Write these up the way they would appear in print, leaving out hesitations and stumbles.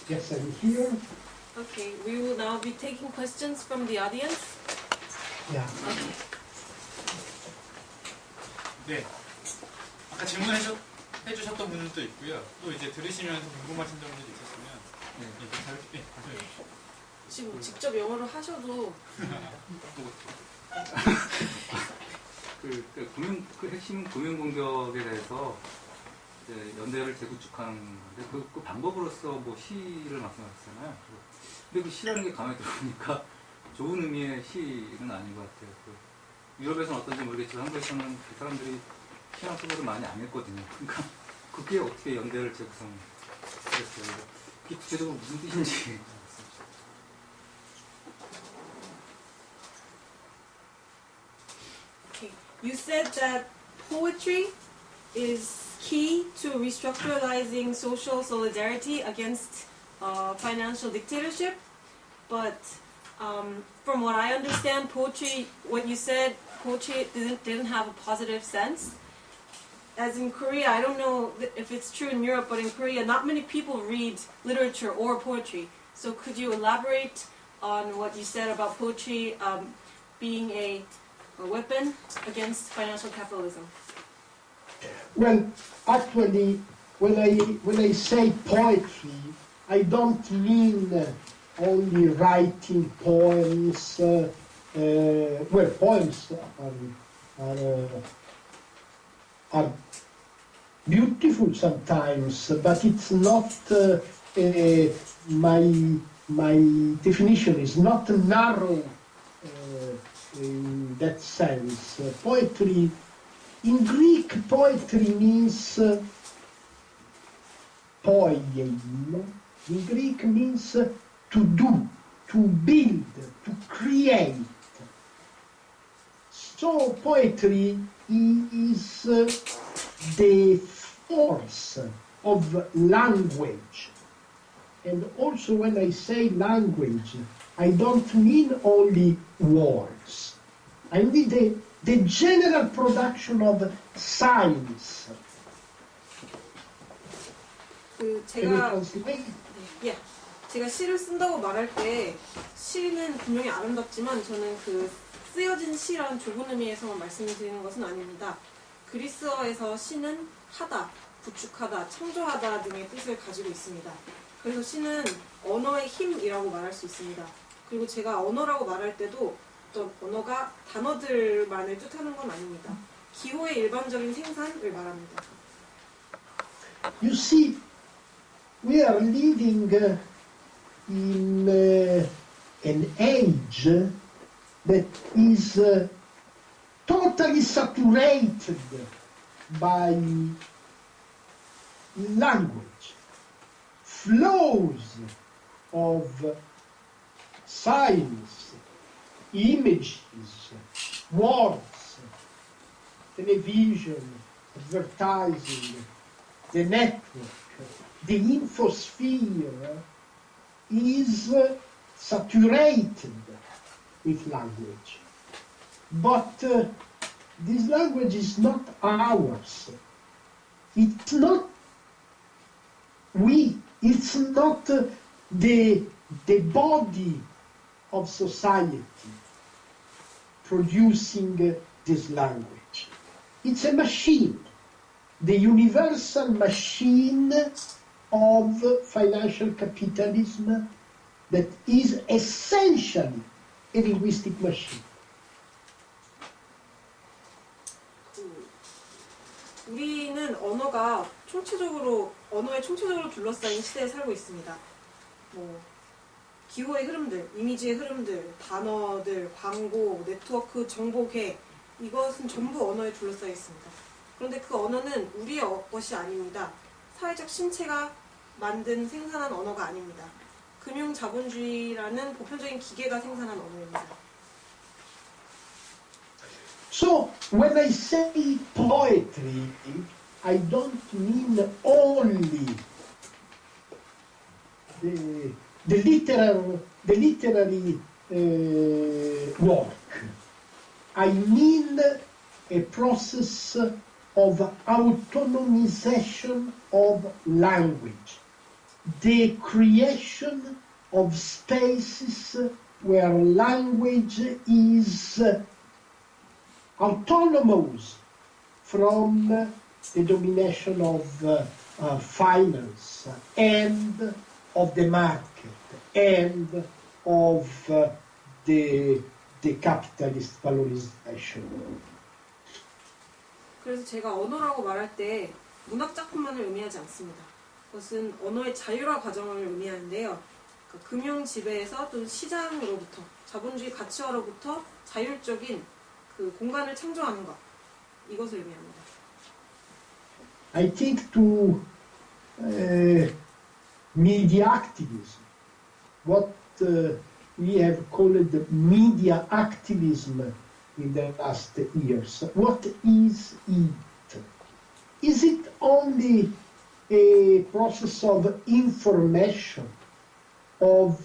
Yes, I'm here. Okay, we will now be taking questions from the audience. Yeah. Okay. 네. 아까 질문해주셨던 분들도 있고요. 또 이제 들으시면서 궁금하신 점들이 있으시면 지금 직접 영어로 하셔도 그 핵심 금융 공격에 대해서 이제 연대를 재구축하는 건데 그 방법으로서 뭐 시를 말씀하셨잖아요. 근데 그 시라는 게 가만히 들어보니까 좋은 의미의 시는 아닌 것 같아요. 유럽에서는 어떤지 모르겠지만 한국에서는 그 사람들이 시나 소설을 많이 안 했거든요. 그러니까 그게 어떻게 연대를 재구성했어요. 그게 구체적으로 무슨 뜻인지. Okay. You said that poetry is key to restructuralizing social solidarity against financial dictatorship, but from what I understand, poetry, what you said, poetry didn't have a positive sense. As in Korea, I don't know if it's true in Europe, but in Korea, not many people read literature or poetry. So could you elaborate on what you said about poetry being a weapon against financial capitalism? Well, actually, when I say poetry, I don't mean only writing poems. Well, poems are beautiful sometimes, but it's not my definition is not narrow in that sense. Poetry, in Greek, poetry means poiein. In Greek means to do, to build, to create. So poetry is the force of language. And also when I say language, I don't mean only words. I mean the general production of signs. 제가 시를 쓴다고 말할 때 시는 분명히 아름답지만 저는 그 쓰여진 시란 좁은 의미에서만 말씀드리는 것은 아닙니다. 그리스어에서 시는 하다, 구축하다, 창조하다 등의 뜻을 가지고 있습니다. 그래서 시는 언어의 힘이라고 말할 수 있습니다. 그리고 제가 언어라고 말할 때도 어떤 언어가 단어들만을 뜻하는 건 아닙니다. 기호의 일반적인 생산을 말합니다. You see, we are living in an age that is totally saturated by language, flows of signs, images, words, television, advertising, the network, the infosphere is saturated with language. But this language is not ours. It's not we. It's not the body of society producing this language. It's a machine, the universal machine of financial capitalism that is essentially a linguistic machine. 우리는 언어에 총체적으로 둘러싸인 시대에 살고 있습니다. 기호의 흐름들, 이미지의 흐름들, 단어들, 광고, 네트워크, 정보계, 이것은 전부 언어에 둘러싸여 있습니다. 그런데 그 언어는 우리의 것이 아닙니다. 사회적 신체가 만든 생산한 언어가 아닙니다. 금융자본주의라는 보편적인 기계가 생산한 언어입니다. So, when I say poetry, I don't mean only the literary work. I mean a process of autonomization of language the creation of spaces where language is autonomous from the domination of finance and of the market and of the capitalist valorization. 그래서 제가 언어라고 말할 때 문학 작품만을 의미하지 않습니다. 그것은 언어의 자율화 과정을 의미하는데요. 그러니까 금융 지배에서 또는 시장으로부터 자본주의 가치화로부터 자율적인 그 공간을 창조하는 것, 이것을 의미합니다. I think to media activism, what we have called media activism in the last years. What is it? Is it only a process of information, of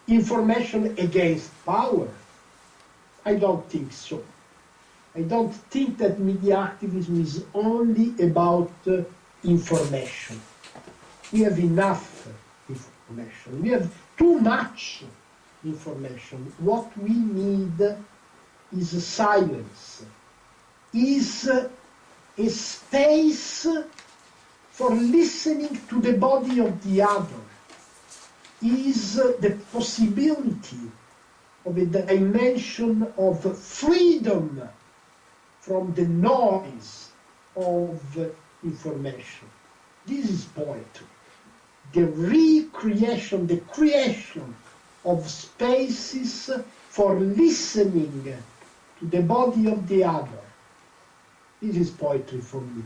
information against power? I don't think so. I don't think that media activism is only about information. We have enough information. We have too much information. What we need is silence, is a space for listening to the body of the other, is the possibility of a dimension of freedom from the noise of information. This is poetry. The recreation, the creation of spaces for listening to the body of the other. This is poetry for me.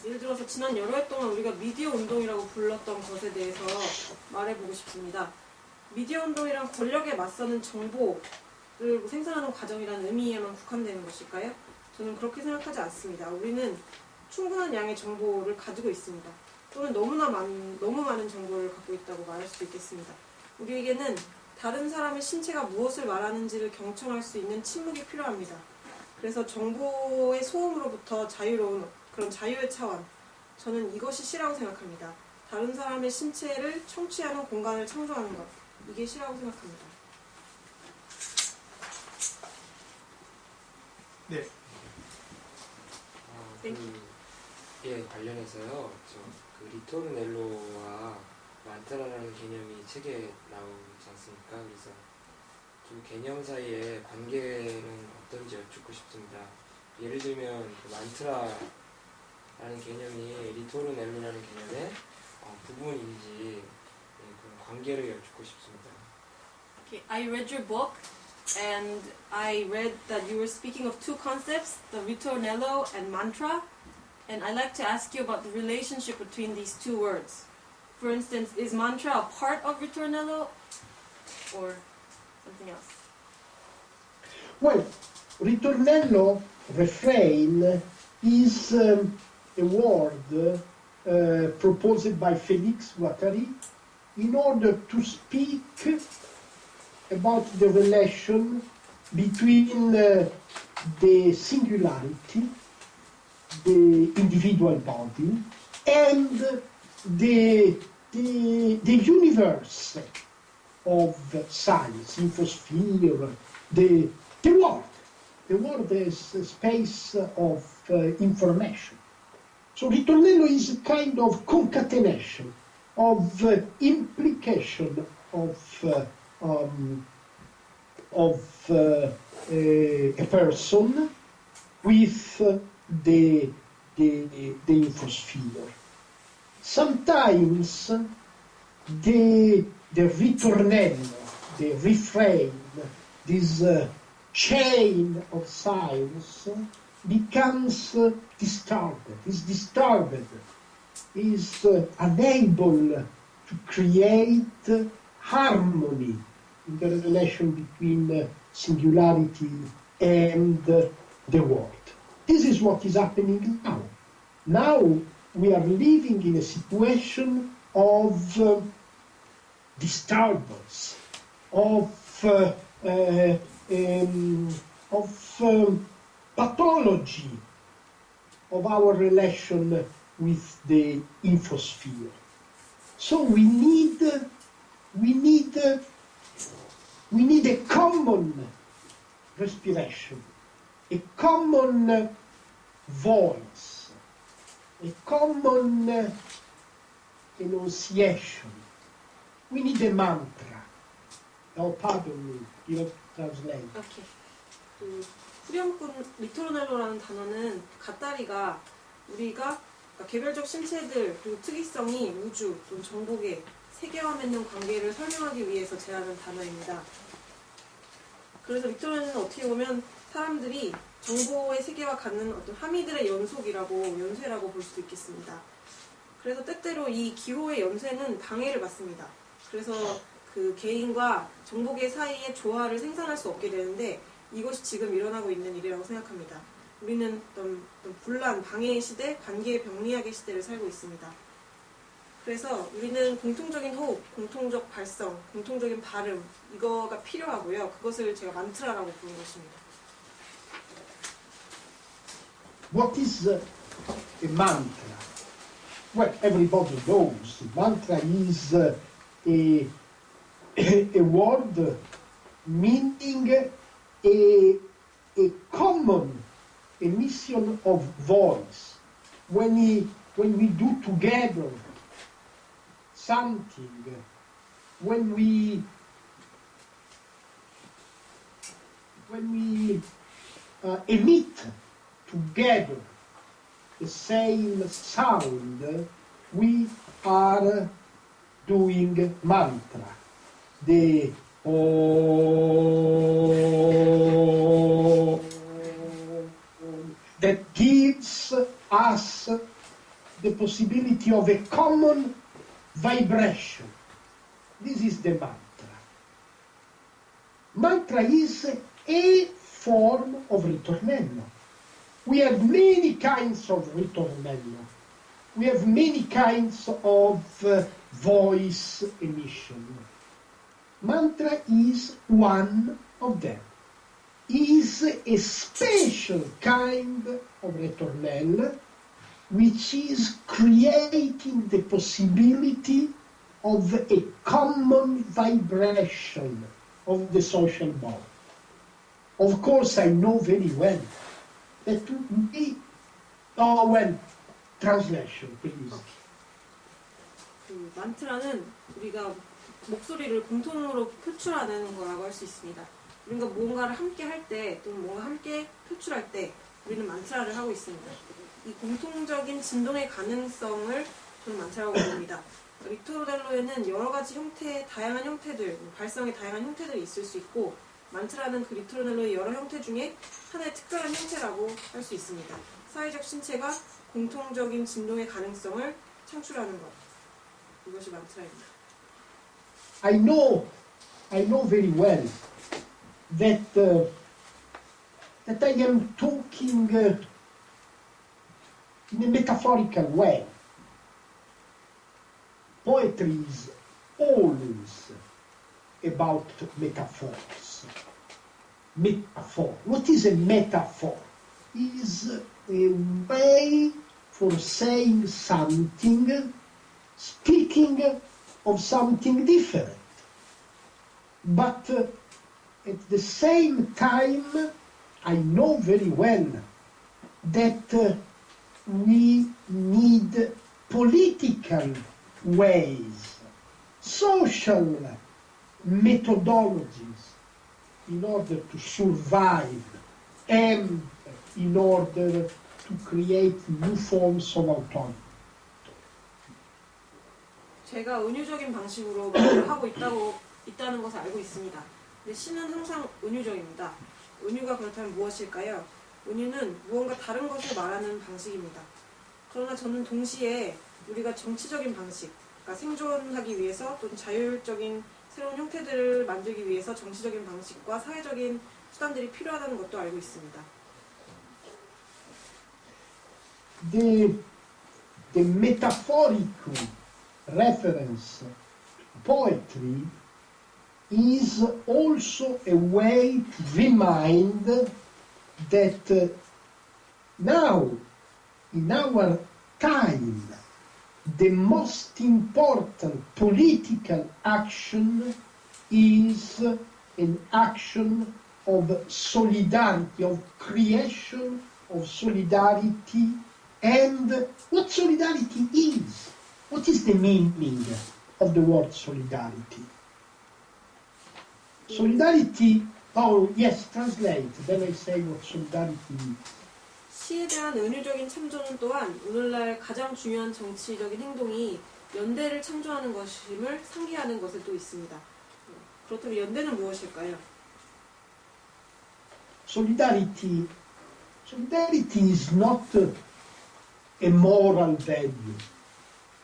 예를 들어서 지난 여러 해 동안 우리가 미디어 운동이라고 불렀던 것에 대해서 말해보고 싶습니다. 미디어 운동이란 권력에 맞서는 정보를 생산하는 과정이라는 의미에만 국한되는 것일까요? 저는 그렇게 생각하지 않습니다. 우리는 충분한 양의 정보를 가지고 있습니다. 또는 너무 많은 정보를 갖고 있다고 말할 수도 있겠습니다. 우리에게는 다른 사람의 신체가 무엇을 말하는지를 경청할 수 있는 침묵이 필요합니다. 그래서 정보의 소음으로부터 자유로운 그런 자유의 차원, 저는 이것이 시라고 생각합니다. 다른 사람의 신체를 청취하는 공간을 창조하는 것, 이게 시라고 생각합니다. 네. 예, 관련해서요. 그 리토르넬로와 만트라라는 개념이 책에 나오지 않습니까? 그래서 두 개념 사이의 관계는 어떤지 여쭙고 싶습니다. 예를 들면 그 만트라라는 개념이 리토르넬로라는 개념의 부분인지 그런 관계를 여쭙고 싶습니다. Okay, I read your book and I read that you were speaking of two concepts, the ritornello and mantra, and I'd like to ask you about the relationship between these two words. For instance, is mantra a part of ritornello or something else? Well, ritornello, refrain, is a word proposed by Félix Guattari in order to speak about the relation between the singularity, the individual body, and the universe of science, infosphere, the world. The world is a space of information. So ritornello is a kind of concatenation, of implication of a person with the infosphere. Sometimes the ritornello, the refrain, this chain of science becomes disturbed, is unable to create harmony in the relation between singularity and the world. This is what is happening now. Now we are living in a situation of disturbance, of pathology of our relation with the infosphere. So we need a common respiration, a common voice, a common enunciation. We need a mantra. Oh, pardon me, you have to translate. 이렇게 그 후렴군 리토르넬로라는 단어는 갓다리가 우리가 그러니까 개별적 신체들 그리고 특이성이 우주 또는 정복의 세계와 맺는 관계를 설명하기 위해서 제안한 단어입니다. 그래서 리토르넬로는 어떻게 보면 사람들이 정보의 세계와 갖는 어떤 함의들의 연쇄라고 볼 수도 있겠습니다. 그래서 때때로 이 기호의 연쇄는 방해를 받습니다. 그래서 그 개인과 정보계 사이의 조화를 생산할 수 없게 되는데 이것이 지금 일어나고 있는 일이라고 생각합니다. 우리는 어떤 분란, 방해의 시대, 관계의 병리학의 시대를 살고 있습니다. 그래서 우리는 공통적인 호흡, 공통적 발성, 공통적인 발음 이거가 필요하고요. 그것을 제가 만트라라고 부른 것입니다. What is a mantra? Well, everybody knows. Mantra is a word meaning a common emission of voice. When we do together something, when we emit together the same sound, we are doing mantra. The that gives us the possibility of a common vibration. This is the mantra. Mantra is a form of ritornello. We have many kinds of ritornello. We have many kinds of voice emission. Mantra is one of them. Is a special kind of ritornello which is creating the possibility of a common vibration of the social bond. Of course, I know very well that we... Oh, well, translation, please. 그 만트라는 우리가 목소리를 공통으로 표출하는 거라고 할 수 있습니다. 우리가 뭔가를 함께 할 때 또는 뭔가 함께 표출할 때 우리는 만트라를 하고 있습니다. 이 공통적인 진동의 가능성을 저는 만트라고 부릅니다. 리토르넬로에는 여러 가지 다양한 형태들, 발성의 다양한 형태들이 있을 수 있고 만트라는 그 리토르넬로의 여러 형태 중에 하나의 특별한 형태라고 할 수 있습니다. 사회적 신체가 공통적인 진동의 가능성을 창출하는 것. 이것이 만트라입니다. I know very well that I am talking in a metaphorical way. Poetry is always about metaphors. Metaphor. What is a metaphor? Is a way for saying something, speaking of something different. But at the same time, I know very well that we need political ways, social methodologies in order to survive and in order to create new forms of autonomy. 제가 은유적인 방식으로 말을 하고 있다는 것을 알고 있습니다. 근데 시는 항상 은유적입니다. 은유가 그렇다면 무엇일까요? 은유는 무언가 다른 것을 말하는 방식입니다. 그러나 저는 동시에 우리가 정치적인 방식, 그러니까 생존하기 위해서 또는 자율적인 새로운 형태들을 만들기 위해서 정치적인 방식과 사회적인 수단들이 필요하다는 것도 알고 있습니다. The metaphorical reference poetry is also a way to remind that now in our time, the most important political action is an action of solidarity, of creation of solidarity, and what solidarity is. What is the meaning of the word solidarity? Solidarity, oh yes, translate, then I say what solidarity is. 시에 대한 은유적인 참조는 또한 오늘날 가장 중요한 정치적인 행동이 연대를 창조하는 것임을 상기하는 것에 또 있습니다. 그렇다면 연대는 무엇일까요? Solidarity is not a moral value.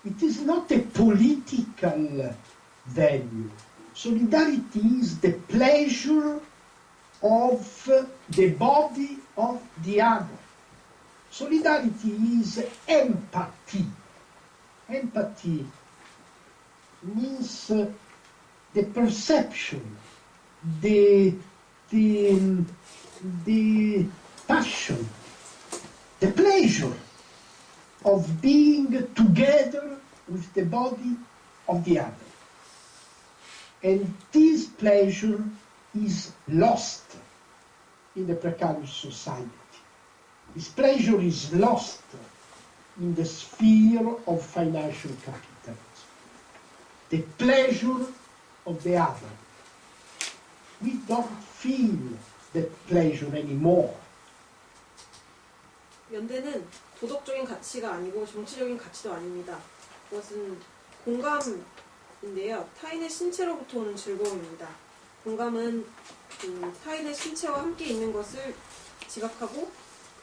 It is not a political value. Solidarity is the pleasure of the body of the other. Solidarity is empathy. Empathy means the perception, the passion, the pleasure of being together with the body of the other. And this pleasure is lost in the precarious society. This pleasure is lost in the sphere of financial capitalism. The pleasure of the other. We don't feel that pleasure anymore. 연대는 도덕적인 가치가 아니고 정치적인 가치도 아닙니다. 그것은 공감인데요. 타인의 신체로부터 오는 즐거움입니다. 공감은 타인의 신체와 함께 있는 것을 지각하고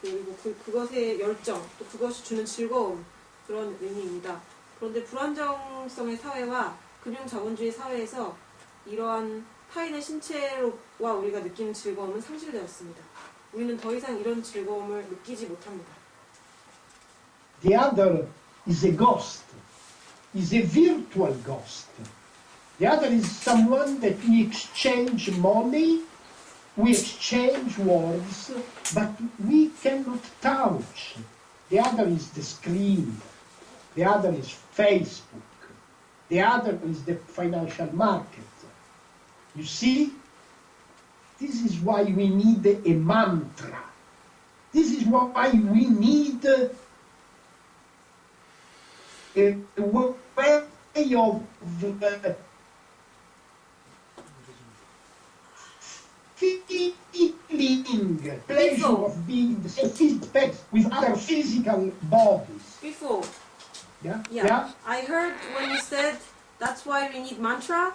그리고 그것의 열정, 또 그것이 주는 즐거움, 그런 의미입니다. 그런데 불안정성의 사회와 금융자본주의 사회에서 이러한 타인의 신체와 우리가 느끼는 즐거움은 상실되었습니다. 우리는 더 이상 이런 즐거움을 느끼지 못합니다. The other is a ghost, is a virtual ghost. The other is someone that we exchange money, we exchange words, but we cannot touch. The other is the screen. The other is Facebook. The other is the financial market. You see, this is why we need a mantra. This is why we need a way of feeling pleasure of being the space with other physical bodies. Before, Yeah? I heard when you said that's why we need mantra,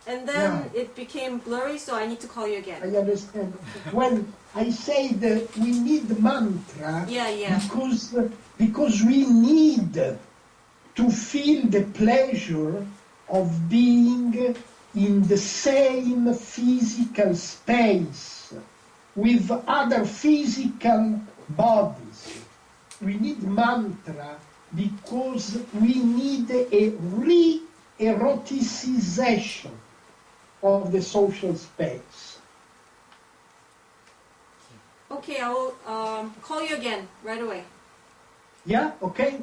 and then it became blurry, so I need to call you again. I understand. When I say that we need mantra, because we need to feel the pleasure of being in the same physical space with other physical bodies. We need mantra because we need a re-eroticization of the social space. Okay, I will call you again right away. Yeah? Okay?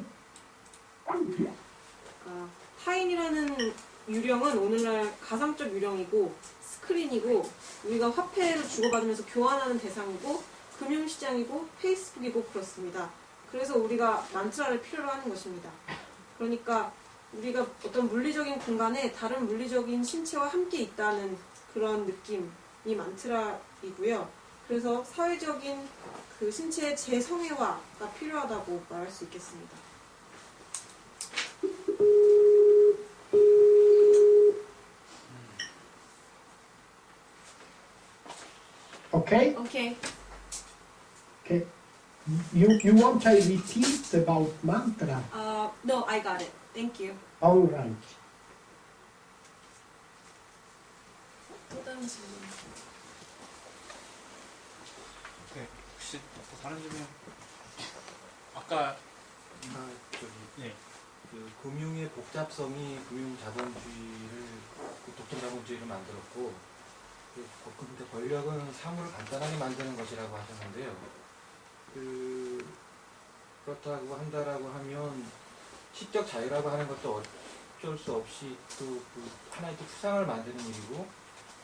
타인이라는 유령은 오늘날 가상적 유령이고 스크린이고 우리가 화폐를 주고받으면서 교환하는 대상이고 금융시장이고 페이스북이고 그렇습니다. 그래서 우리가 만트라를 필요로 하는 것입니다. 그러니까 우리가 어떤 물리적인 공간에 다른 물리적인 신체와 함께 있다는 그런 느낌이 만트라이고요. 그래서 사회적인 그 신체의 재성애화가 필요하다고 말할 수 있겠습니다. Okay? Okay. Okay. You want I repeat about mantra? No, I got it. Thank you. All right. 또 다른 질문. 네, 혹시 또 다른 질문? 아까 네. 그 금융의 복잡성이 금융자본주의를 독점자본주의를 만들었고 근데 권력은 사물을 간단하게 만드는 것이라고 하셨는데요. 그렇다고 한다라고 하면 시적 자유라고 하는 것도 어쩔 수 없이 또 그 하나의 또 추상을 만드는 일이고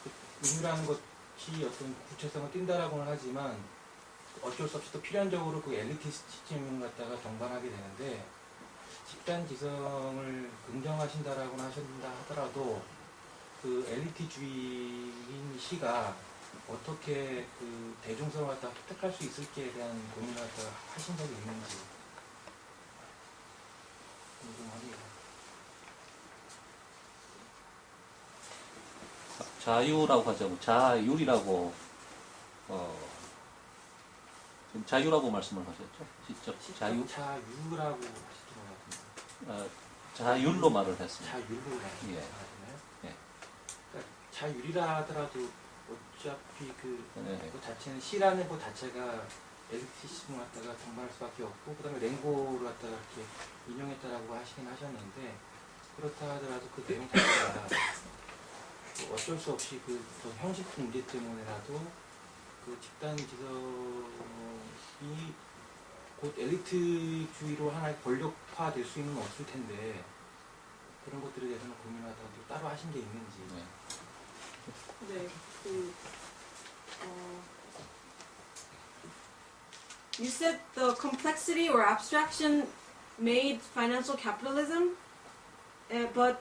그 의무라는 것이 어떤 구체성을 띈다라고는 하지만 어쩔 수 없이 또 필연적으로 그 엘리티스트즘을 갖다가 동반하게 되는데 집단 지성을 긍정하신다라고는 하신다 하더라도 그 엘리트주의인 시가 어떻게 그 대중성을 갖다 획득할 수 있을지에 대한 고민을 갖다 하신 적이 있는지 궁금합니다. 자유라고 하자고 자율이라고 자유라고 말씀을 하셨죠? 직접 자유 자유라고 하시던 것 같은데. 자율로 말을 했습니다. 자율로 말씀하시나요? 예. 그러니까 자율이라 하더라도 어차피 그 네. 자체는 시라는 것 자체가 엘리티시즘을 갖다가 동반할 수밖에 없고 그다음에 랭고를 갖다가 이렇게 인용했다라고 하시긴 하셨는데 그렇다 하더라도 그 내용 자체가 어쩔 수 없이 그 형식 문제 때문에라도 그 집단 지성이 곧 엘리트주의로 하나의 권력화될 수는 없을 텐데 그런 것들에 대해서는 고민하다가 따로 하신 게 있는지. 네, you said the complexity or abstraction made financial capitalism, but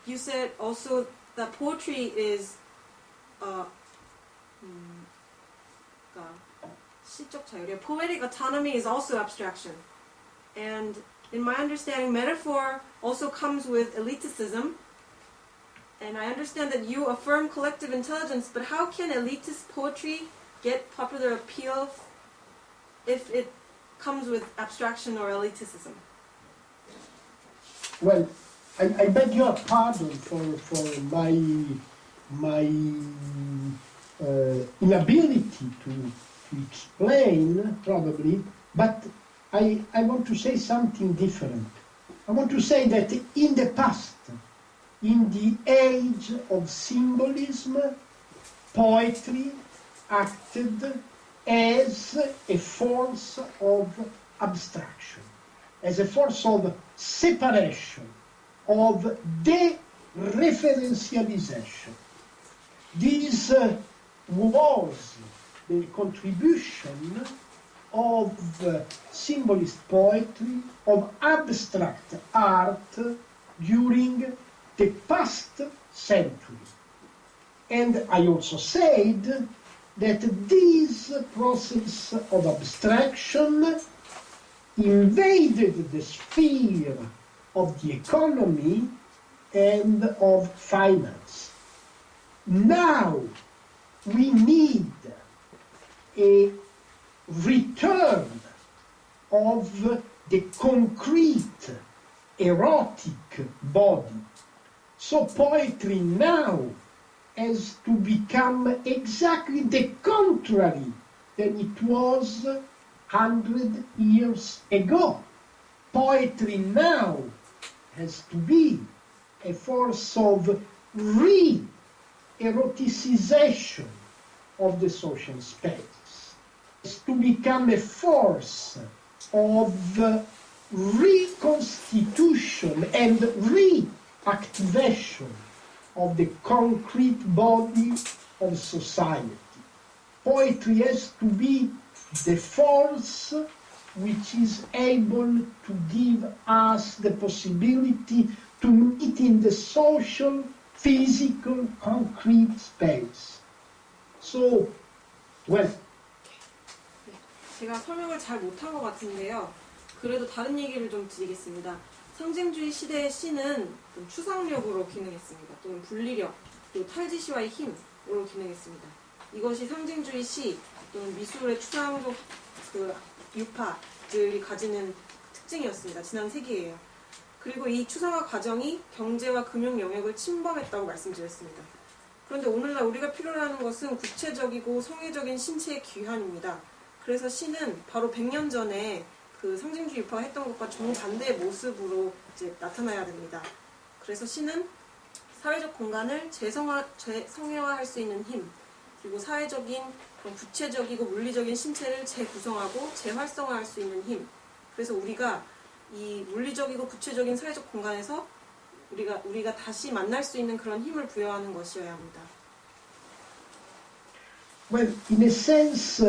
you said also that poetry is 시적 자율. Poetic autonomy is also abstraction, and in my understanding, metaphor also comes with eliticism. And I understand that you affirm collective intelligence, but how can elitist poetry get popular appeal if it comes with abstraction or elitism? Well, I beg your pardon for my inability to explain, probably, but I want to say something different. I want to say that in the past, in the age of symbolism, poetry acted as a force of abstraction, as a force of separation, of dereferentialization. This was the contribution of symbolist poetry, of abstract art during the past century. And I also said that this process of abstraction invaded the sphere of the economy and of finance. Now we need a return of the concrete erotic body. So poetry now has to become exactly the contrary than it was 100 years ago. Poetry now has to be a force of re-eroticization of the social space. It's to become a force of reconstitution and reactivation of the concrete body of society. Poetry has to be the force which is able to give us the possibility to meet in the social, physical, concrete space. So, well, 제가 설명을 잘 못한 것 같은데요. 그래도 다른 얘기를 좀 드리겠습니다. 상징주의 시대의 시는 추상력으로 기능했습니다. 또는 분리력, 또 탈지시와의 힘으로 기능했습니다. 이것이 상징주의 시 또는 미술의 추상적 유파들이 가지는 특징이었습니다. 지난 세기에요. 그리고 이 추상화 과정이 경제와 금융 영역을 침범했다고 말씀드렸습니다. 그런데 오늘날 우리가 필요로 하는 것은 구체적이고 성의적인 신체의 귀환입니다. 그래서 시는 바로 100년 전에 그 상징주의 유파가 했던 것과 정반대의 모습으로 이제 나타나야 됩니다. 그래서 시는 사회적 공간을 재성애화할 수 있는 힘, 그리고 사회적인 그런 구체적이고 물리적인 신체를 재구성하고 재활성화할 수 있는 힘, 그래서 우리가 이 물리적이고 구체적인 사회적 공간에서 우리가 다시 만날 수 있는 그런 힘을 부여하는 것이어야 합니다. Well, in a sense,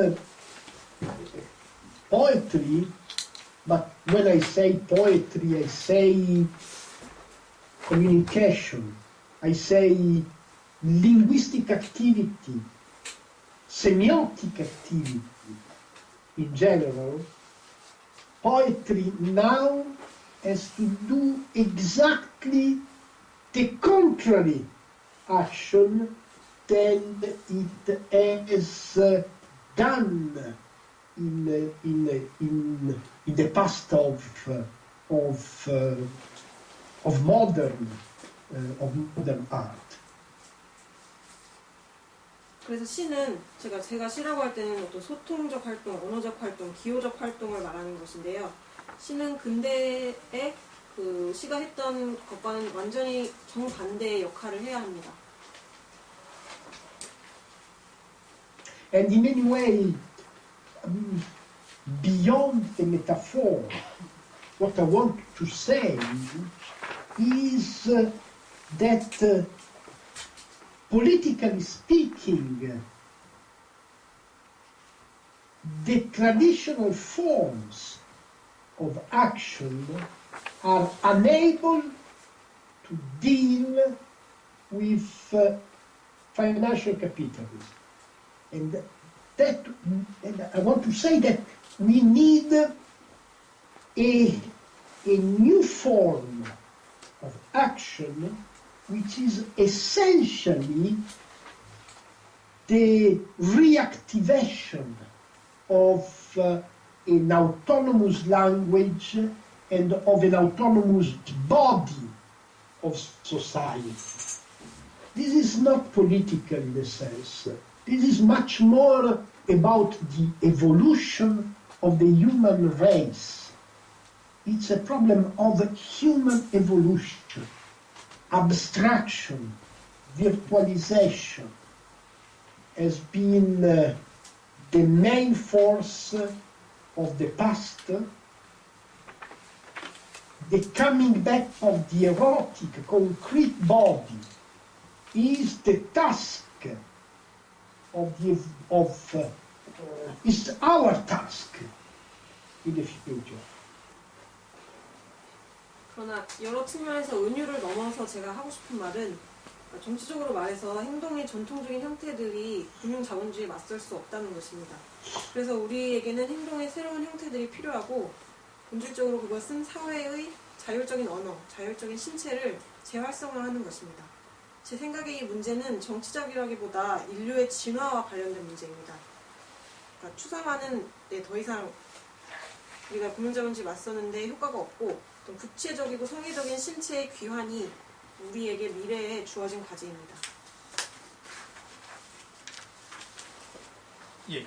poetry, but when I say poetry, I say communication, I say linguistic activity, semiotic activity in general. Poetry now has to do exactly the contrary action than it has done in the past of modern art. 그래서 시는 제가 시라고 할 때는 어떤 소통적 활동, 언어적 활동, 기호적 활동을 말하는 것인데요. 시는 근대의 그 시가 했던 것과는 완전히 정반대의 역할을 해야 합니다. And in any way, beyond the metaphor, what I want to say is that politically speaking, the traditional forms of action are unable to deal with financial capitalism. And I want to say that we need a new form of action which is essentially the reactivation of an autonomous language and of an autonomous body of society. This is not political in a sense. This is much more about the evolution of the human race. It's a problem of human evolution, abstraction, virtualization has been the main force of the past. The coming back of the erotic, concrete body is the task is our task in the future. 그러나 여러 측면에서 은유를 넘어서 제가 하고 싶은 말은 정치적으로 말해서 행동의 전통적인 형태들이 금융자본주의에 맞설 수 없다는 것입니다. 그래서 우리에게는 행동의 새로운 형태들이 필요하고 본질적으로 그것은 사회의 자율적인 언어, 자율적인 신체를 재활성화하는 것입니다. 제 생각에 이 문제는 정치적이라기보다 인류의 진화와 관련된 문제입니다. 그러니까 추상화는 더 이상 우리가 금융자본주의에 맞서는데 효과가 없고 어떤 구체적이고 성의적인 신체의 귀환이 우리에게 미래에 주어진 과제입니다. 예.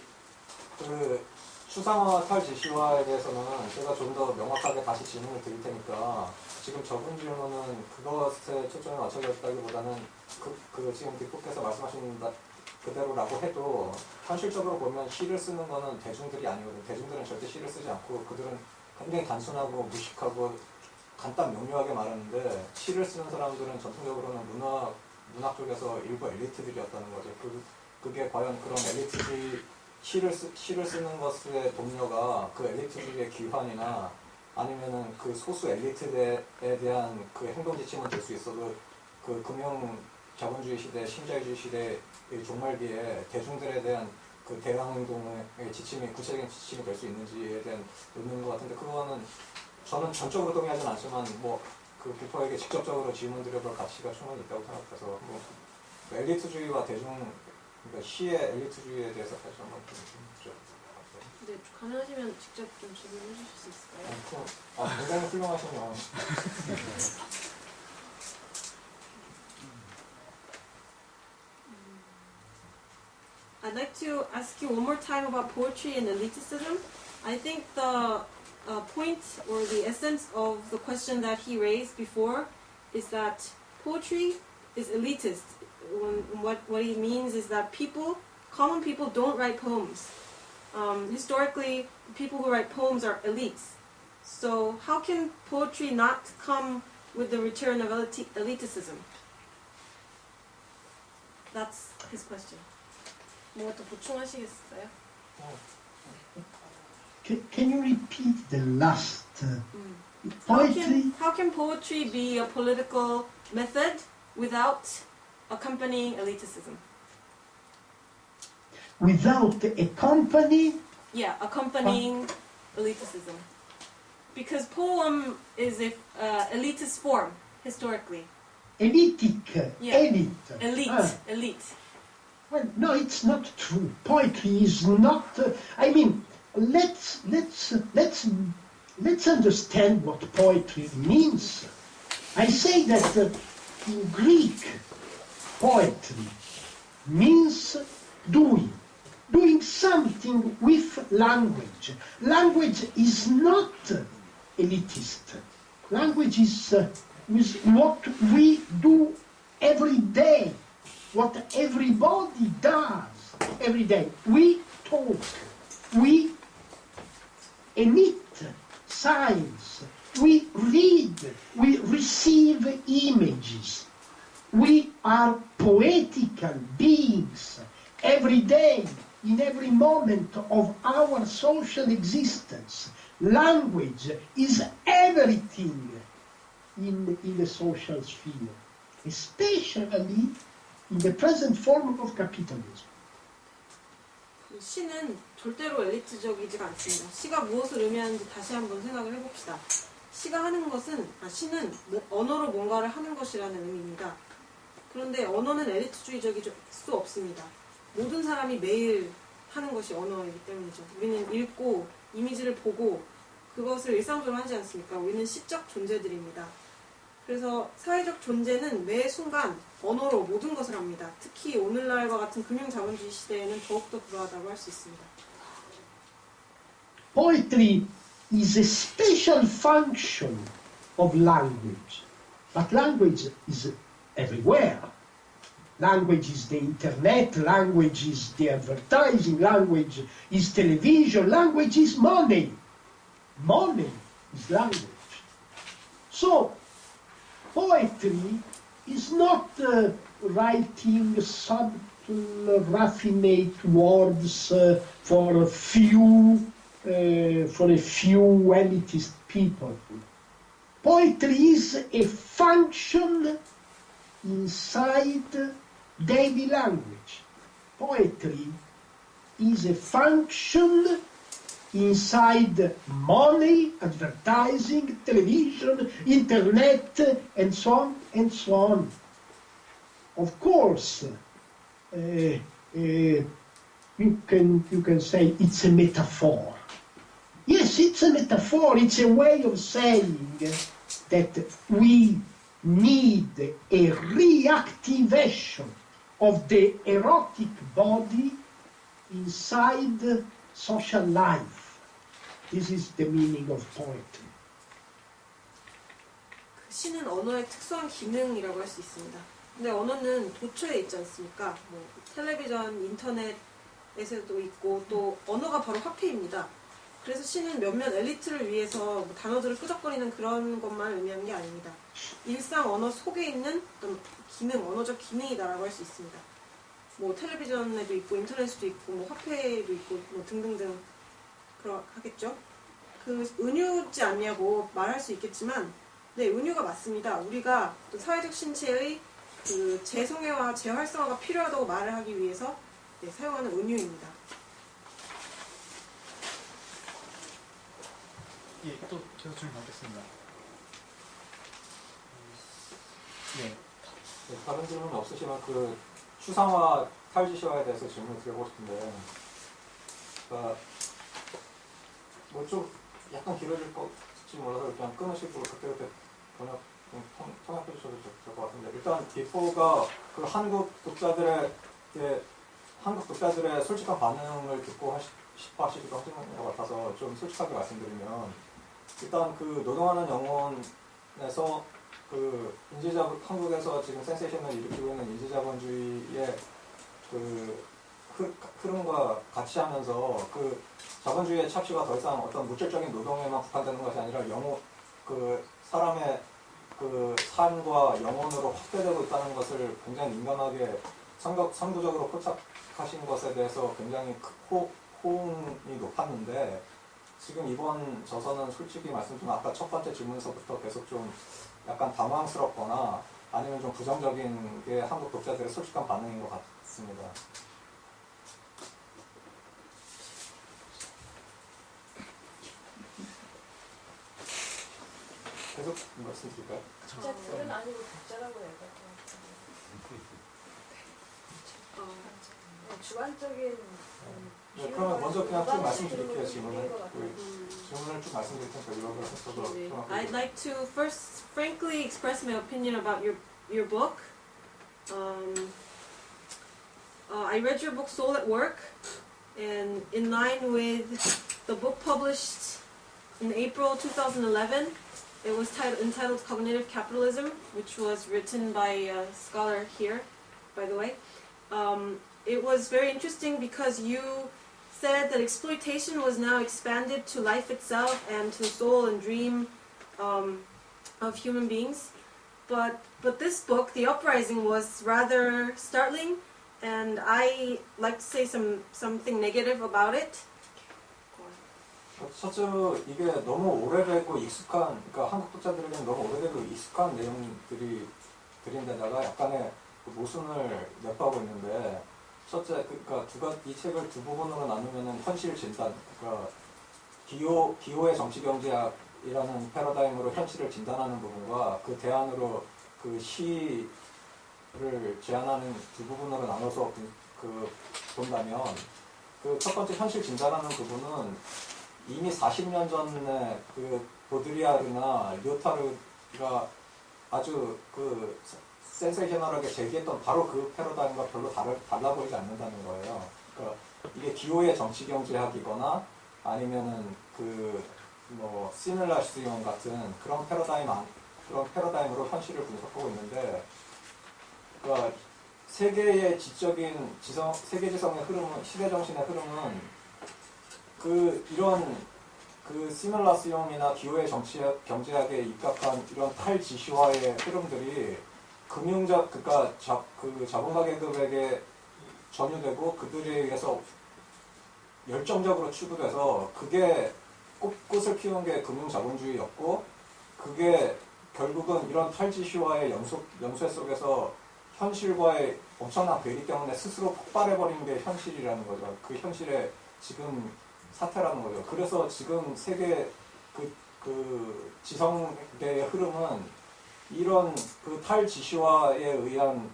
그 추상화 탈제시화에 대해서는 제가 좀 더 명확하게 다시 질문을 드릴 테니까 지금 저분 질문은 그것에 초점이 맞춰져 있다기보다는 그 지금 빅북께서 말씀하신 그대로라고 해도 현실적으로 보면 시를 쓰는 거는 대중들이 아니거든요. 대중들은 절대 시를 쓰지 않고 그들은 굉장히 단순하고 무식하고 간단 명료하게 말하는데 시를 쓰는 사람들은 전통적으로는 문학 쪽에서 일부 엘리트들이었다는 거죠. 그게 과연 그런 엘리트들이 시를 쓰는 것의 동료가 그 엘리트들의 귀환이나 아니면은 그 소수 엘리트에 대한 그 행동 지침은 될 수 있어도 그 금융 자본주의 시대, 신자유주의 시대의 종말기에 대중들에 대한 그 대항 행동의 지침이 구체적인 지침이 될 수 있는지에 대한 의문인 것 같은데 그거는 저는 전적으로 동의하진 않지만 뭐 그 부퍼에게 직접적으로 질문 드려볼 가치가 충분히 있다고 생각해서 뭐 엘리트주의와 대중 그러니까 시의 엘리트주의에 대해서 다시 한번 좀 네, 가능하시면 직접 좀 질문해 주실 수 있을까요? 굉장히 훌륭하신 영어. I'd like to ask you one more time about poetry and elitism. I think the point or the essence of the question that he raised before is that poetry is elitist. What he means is that common people don't write poems. Historically, people who write poems are elites. So how can poetry not come with the return of elitism? That's his question. 뭐 또 보충하시겠어요? Can you repeat the last poetry? How can poetry be a political method without accompanying elitism? Without accompanying? Yeah, accompanying elitism. Because poem is a elitist form, historically. Elitic, Yeah. elite. Elite, elite. Well, no, it's not true. Poetry is not. I mean, let's understand what poetry means. I say that in Greek, poetry means doing something with language. Language is not elitist. Language is what we do every day, what everybody does every day. We talk, we emit signs, we read, we receive images. We are poetical beings every day, in every moment of our social existence. Language is everything in the social sphere, especially in the present form of capitalism. 시는 절대로 엘리트적이지가 않습니다. 시가 무엇을 의미하는지 다시 한번 생각을 해봅시다. 시는 언어로 뭔가를 하는 것이라는 의미입니다. 그런데 언어는 엘리트주의적일 수 없습니다. 모든 사람이 매일 하는 것이 언어이기 때문이죠. 우리는 읽고 이미지를 보고 그것을 일상적으로 하지 않습니까? 우리는 시적 존재들입니다. 그래서 사회적 존재는 매 순간 언어로 모든 것을 합니다. 특히 오늘날과 같은 금융자본주의 시대에는 더욱더 그러하다고 할 수 있습니다. Poetry is a special function of language, but language is everywhere. Language is the internet, language is the advertising, language is television, language is money. Money is language. So, poetry is not writing subtle, raffinate words for a few elitist people. Poetry is a function inside daily language. Poetry is a function inside money, advertising, television, internet, and so on and so on. Of course, you can say it's a metaphor. Yes, it's a metaphor. It's a way of saying that we need a reactivation of the erotic body inside social life. This is the meaning of poetry. 시는 언어의 특수한 기능이라고 할 수 있습니다. 근데 언어는 도처에 있지 않습니까? 뭐 텔레비전, 인터넷에서도 있고 또 언어가 바로 화폐입니다. 그래서 시는 몇몇 엘리트를 위해서 뭐 단어들을 끄적거리는 그런 것만 의미하는 게 아닙니다. 일상 언어 속에 있는 어떤 기능, 언어적 기능이다라고 할 수 있습니다. 뭐 텔레비전에도 있고 인터넷에도 있고 뭐 화폐에도 있고 뭐 등등등 하겠죠. 그 은유지 않냐고 말할 수 있겠지만, 네, 은유가 맞습니다. 우리가 또 사회적 신체의 그 재성애와 재활성화가 필요하다고 말을 하기 위해서 네, 사용하는 은유입니다. 예, 또 계속 질문 받겠습니다. 예. 네, 다른 질문은 없으시면 그 추상화 탈지시화에 대해서 질문을 드리고 싶은데, 뭐 좀 약간 길어질 것지 몰라서 그냥 끊으시고 그때그때 통역해 주셔도 될 것 같은데, 일단 비포가 그 한국 독자들의 솔직한 반응을 듣고 싶어 하시기도 하시는 것 같아서 좀 솔직하게 말씀드리면, 일단 그 노동하는 영혼에서 그 한국에서 지금 센세이션을 일으키고 있는 인지자본주의의 그 흐름과 같이 하면서 그 자본주의의 착취가 더 이상 어떤 물질적인 노동에만 국한되는 것이 아니라 그 사람의 그 삶과 영혼으로 확대되고 있다는 것을 굉장히 민감하게 선구적으로 포착하신 것에 대해서 굉장히 호응이 높았는데, 지금 이번 저서는 솔직히 말씀드리면 아까 첫 번째 질문에서부터 계속 좀 약간 당황스럽거나 아니면 좀 부정적인 게 한국 독자들의 솔직한 반응인 것 같습니다. 계속 말씀드릴까요? 독자들은 아니고 독자라고 해야 될 주관적인 네, 그러면 먼저 그냥 쭉 말씀드릴게요. 질문을 쭉 말씀드릴 테니까 이런 걸 해서 I'd like to first frankly express my opinion about your book. I read your book Soul at Work, and in line with the book published in April 2011, it was entitled Cognitive Capitalism, which was written by a scholar here, by the way. It was very interesting because you said that exploitation was now expanded to life itself and to the soul and dream of human beings. But this book, The Uprising, was rather startling, and I like to say something negative about it. 첫째로 이게 너무 오래되고 익숙한, 그러니까 한국 독자들에게는 너무 오래되고 익숙한 내용들인데다가 약간의 모순을 내포하고 있는데, 첫째, 그러니까 이 책을 두 부분으로 나누면은 현실 진단, 그러니까 기호의 정치 경제학이라는 패러다임으로 현실을 진단하는 부분과 그 대안으로 그 시를 제안하는 두 부분으로 나눠서 본다면, 그 첫 번째 현실 진단하는 부분은 이미 40년 전에 그 보드리아르나 료타르가 아주 그 센세이셔널하게 제기했던 바로 그 패러다임과 별로 달라 보이지 않는다는 거예요. 그러니까 이게 기호의 정치경제학이거나 아니면은 시뮬라시온 같은 그런 패러다임으로 현실을 분석하고 있는데, 그러니까 세계의 세계지성의 흐름은, 시대정신의 흐름은 이런 시뮬라시온이나 기호의 경제학에 입각한 이런 탈지시화의 흐름들이 그러니까 자본가 계급에게 전유되고 그들에 의해서 열정적으로 추구돼서 그게 꽃을 피운 게 금융자본주의였고, 그게 결국은 이런 탈지시화의 연쇄 속에서 현실과의 엄청난 괴리 때문에 스스로 폭발해버린 게 현실이라는 거죠. 그 현실의 지금 사태라는 거죠. 그래서 지금 세계 지성계의 흐름은 이런 탈지시화에 의한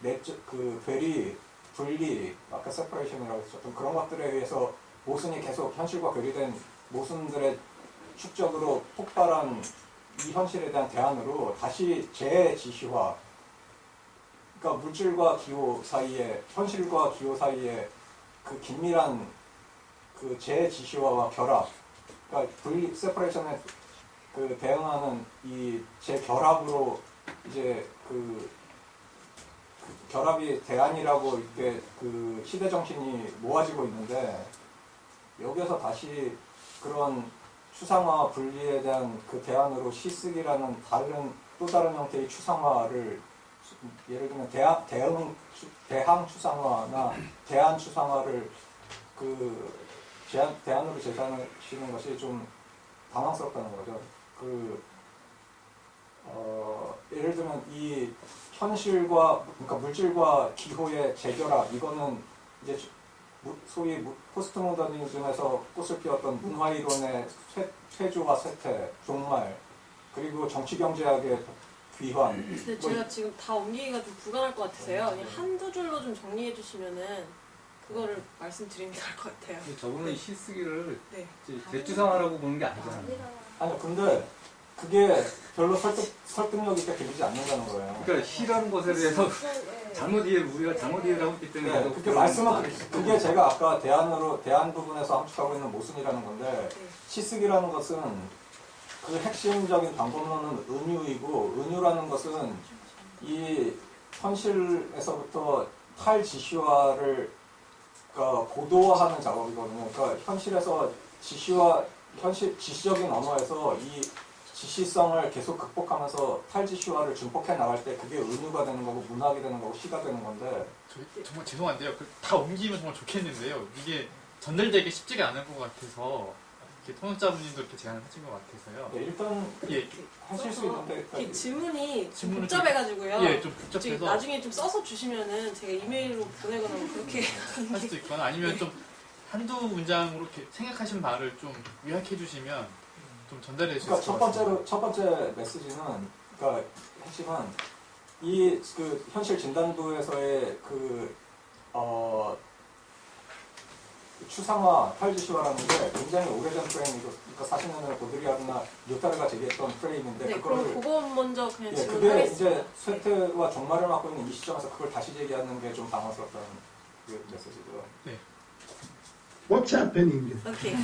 괴리, 분리, 아까 세퍼레이션이라고 했었던 그런 것들에 의해서 모순이 계속 현실과 괴리된 모순들의 축적으로 폭발한 이 현실에 대한 대안으로 다시 재지시화, 그러니까 물질과 기호 사이에, 현실과 기호 사이에 그 긴밀한 그 재지시화와 결합, 그러니까 분리, 세퍼레이션에 대응하는 이 재결합으로 이제 결합이 대안이라고 이렇게 시대 정신이 모아지고 있는데, 여기서 다시 그런 추상화 분리에 대한 그 대안으로 시쓰기라는 또 다른 형태의 추상화를, 예를 들면 대항 추상화나 대안 추상화를 대안으로 제시하시는 것이 좀 당황스럽다는 거죠. 예를 들면 이 현실과, 그러니까 물질과 기호의 재결합, 이거는 이제 소위 포스트모더니즘에서 꽃을 피웠던 문화이론의 쇠조와 쇠퇴, 종말, 그리고 정치경제학의 귀환. 근데 제가 지금 다 옮기기가 좀 불가능할 것 같아서요. 그냥 한두 줄로 좀 정리해 주시면은 그거를 말씀드리면 될 것 같아요. 저분은 시쓰기를 네. 대추상화라고 보는 게 아니잖아요. 아니요, 근데 그게 별로 설득력 있게 들리지 않는다는 거예요. 그러니까 시라는 것에 대해서 우리가 잘못 이해를 했기 때문에. 네, 그게 그게 제가 아까 대안 부분에서 함축하고 있는 모순이라는 건데, 시쓰기라는 것은 그 핵심적인 방법론은 은유이고, 은유라는 것은 이 현실에서부터 탈지시화를 그러니까 고도화하는 작업이거든요. 그러니까 현실에서 지시적인 언어에서 이 지시성을 계속 극복하면서 탈지시화를 증폭해 나갈 때 그게 은유가 되는 거고 문학이 되는 거고 시가 되는 건데. 정말 죄송한데요. 다 옮기면 정말 좋겠는데요. 이게 전달되기 쉽지가 않은 것 같아서 이렇게 통역자분님도 이렇게 제안을 하신 것 같아서요. 네, 일단 예, 하실 수 있는데 이 질문이 좀 질문은 복잡해가지고요. 예, 좀 저기 복잡해서 나중에 좀 써서 주시면은 제가 이메일로 보내거나 뭐 그렇게 할 수도 있거나 아니면 좀 한두 문장으로 이렇게 생각하신 바를 좀 요약해 주시면 좀 전달해 주실 수 그러니까 있을 것 같습니다. 첫 번째 메시지는 그러니까 핵심은 이 그 현실 진단부에서의 추상화, 탈지시화라는 게 굉장히 오래된 프레임이고, 그러니까 40년 전에 보드리아르나 료타르가 제기했던 프레임인데, 네, 그거를 그럼 그거 먼저 그냥 그게 질문하겠습니다. 이제 쇠퇴와 종말을 맞고 있는 이 시점에서 그걸 다시 제기하는 게 좀 당황스럽다는 그 메시지고요. What's happening? Okay.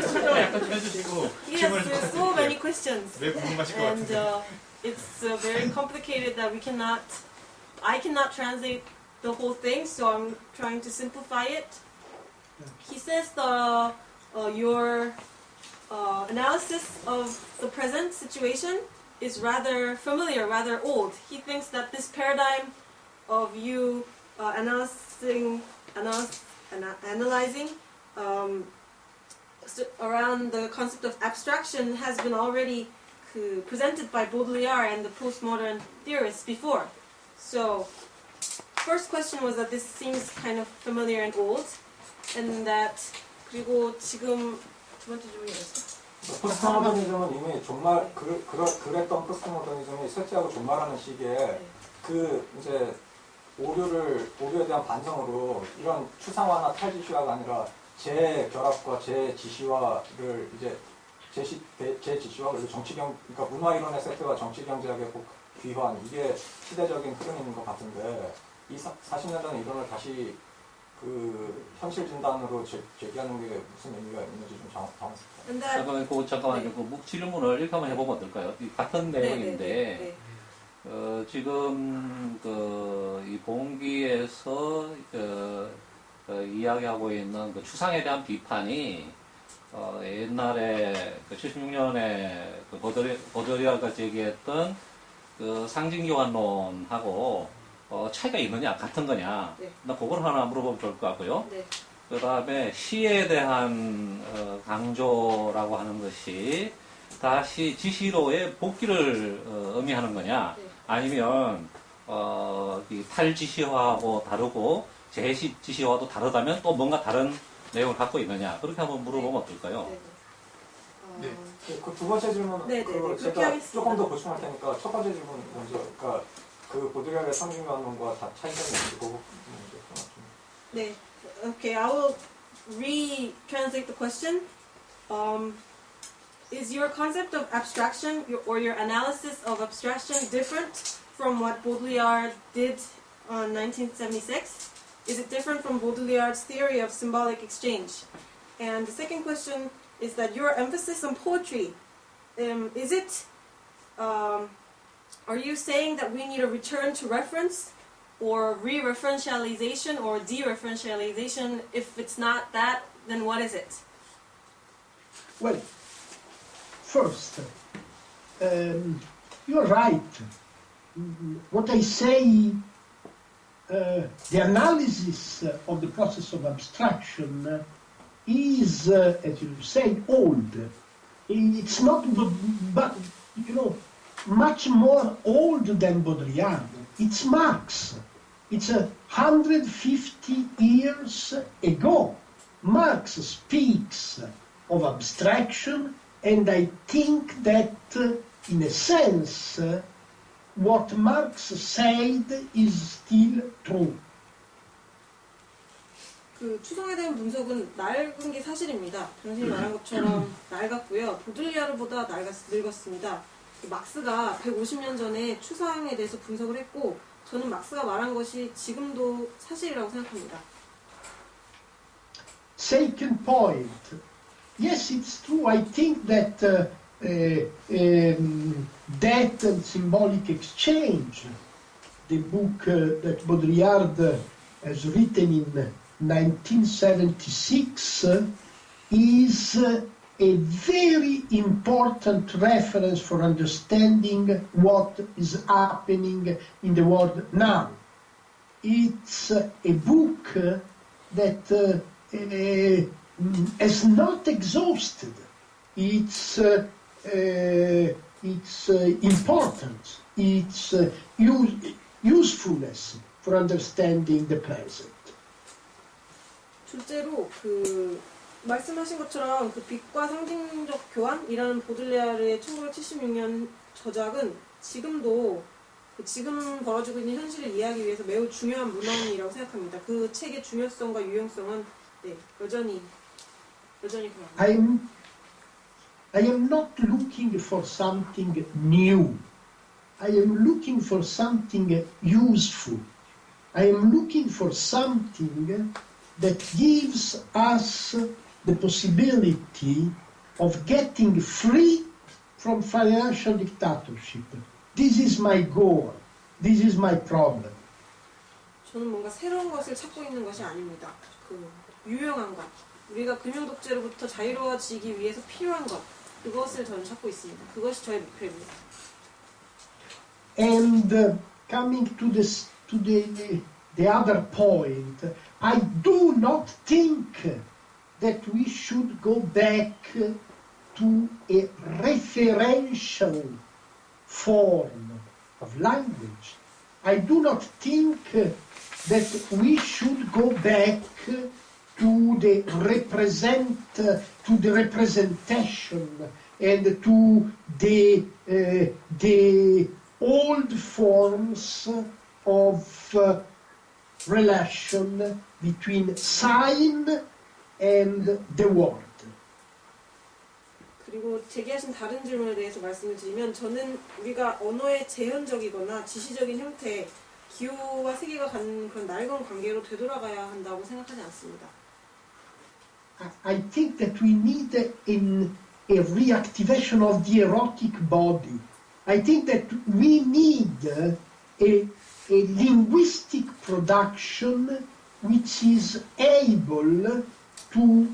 설명 약간 좀 해주시고 Yes, there's so many questions. 왜 궁금하실 것 And 같은데. it's very complicated that I cannot translate the whole thing, so I'm trying to simplify it. He says your analysis of the present situation is rather familiar, rather old. He thinks that this paradigm of you analyzing around the concept of abstraction has been already presented by Baudelaire and the postmodern theorists before. So, first question was that this seems kind of familiar and old, and that 그리고 지금 두 번째 질문이었어. 포스트모더니즘은 이미 종말 그랬던 포스트모더니즘이 쇠퇴하고 종말하는 시기에 이제 오류에 대한 반성으로 이런 추상화나 탈지시화가 아니라 재결합과 재지시화를 이제 재지시화 그리고 그러니까 문화이론의 세트와 정치경제학의 귀환 이게 시대적인 흐름인 것 같은데 이 40년 전 이론을 다시 현실 진단으로 제기하는 게 무슨 의미가 있는지 좀 당황스럽다. 잠깐만요. 그 질문을 이렇게 한번 해보면 어떨까요? 같은 내용인데 지금 이 봉기에서 이야기하고 있는 그 추상에 대한 비판이 옛날에 76년에 보드리아르가 제기했던 그 상징교환론하고 차이가 있느냐, 같은 거냐. 나 그걸 하나 물어보면 좋을 것 같고요. 그 다음에 시에 대한 강조라고 하는 것이 다시 지시로의 복귀를 의미하는 거냐, 아니면 이 탈지시화하고 다르고 재지시화도 다르다면 또 뭔가 다른 내용을 갖고 있느냐, 그렇게 한번 물어보면 어떨까요? 네. 그 두 번째 질문은 제가 조금 더 보충할 테니까 첫 번째 질문 먼저, 그러니까 보드리아르의 상징교환론과 다 차이점이 있는지 그거 먼저. 네. Okay, I will re-translate the question. Is your concept of abstraction or your analysis of abstraction different from what Baudelaire did in 1976? Is it different from Baudelaire's theory of symbolic exchange? And the second question is that your emphasis on poetry, are you saying that we need a return to reference or re-referentialization or dereferentialization? If it's not that, then what is it? Well, first, you're right. What I say, the analysis of the process of abstraction is, as you say, old. It's not, but much more old than Baudrillard. It's Marx. It's 150 years ago. Marx speaks of abstraction, and I think that, in a sense, what Marx said is still true. 추상에 대한 분석은 낡은 게 사실입니다. 당신이 말한 것처럼 낡았고요. 보들리아르보다 늙었습니다. 막스가 150년 전에 추상에 대해서 분석을 했고, 저는 막스가 말한 것이 지금도 사실이라고 생각합니다. Second point. Yes, it's true. I think that Death and Symbolic Exchange, the book that Baudrillard as written in 1976, is a very important reference for understanding what is happening in the world now. It's a book that has not exhausted its importance, its usefulness for understanding the present. 둘째로 말씀하신 것처럼 빛과 상징적 교환이라는 보들레아르의 1976년 저작은 지금도 지금 벌어지고 있는 현실을 이해하기 위해서 매우 중요한 문헌이라고 생각합니다. 그 책의 중요성과 유용성은 여전히 그렇습니다. I am not looking for something new. I am looking for something useful. I am looking for something that gives us the possibility of getting free from financial dictatorship. This is my goal. This is my problem. 저는 뭔가 새로운 것을 찾고 있는 것이 아닙니다. 유용한 것, 우리가 금융 독재로부터 자유로워지기 위해서 필요한 것, 그것을 저는 찾고 있습니다. 그것이 저의 목표입니다. And coming to the other point, I do not think that we should go back to a referential form of language. I do not think that we should go back to the representation and to the old forms of relation between sign and the word. 그리고 제기하신 다른 질문에 대해서 말씀을 드리면 저는 우리가 언어의 재현적이거나 지시적인 형태, 기호와 세계가 갖는 그런 낡은 관계로 되돌아가야 한다고 생각하지 않습니다. I think that we need a reactivation of the erotic body. I think that we need a linguistic production which is able to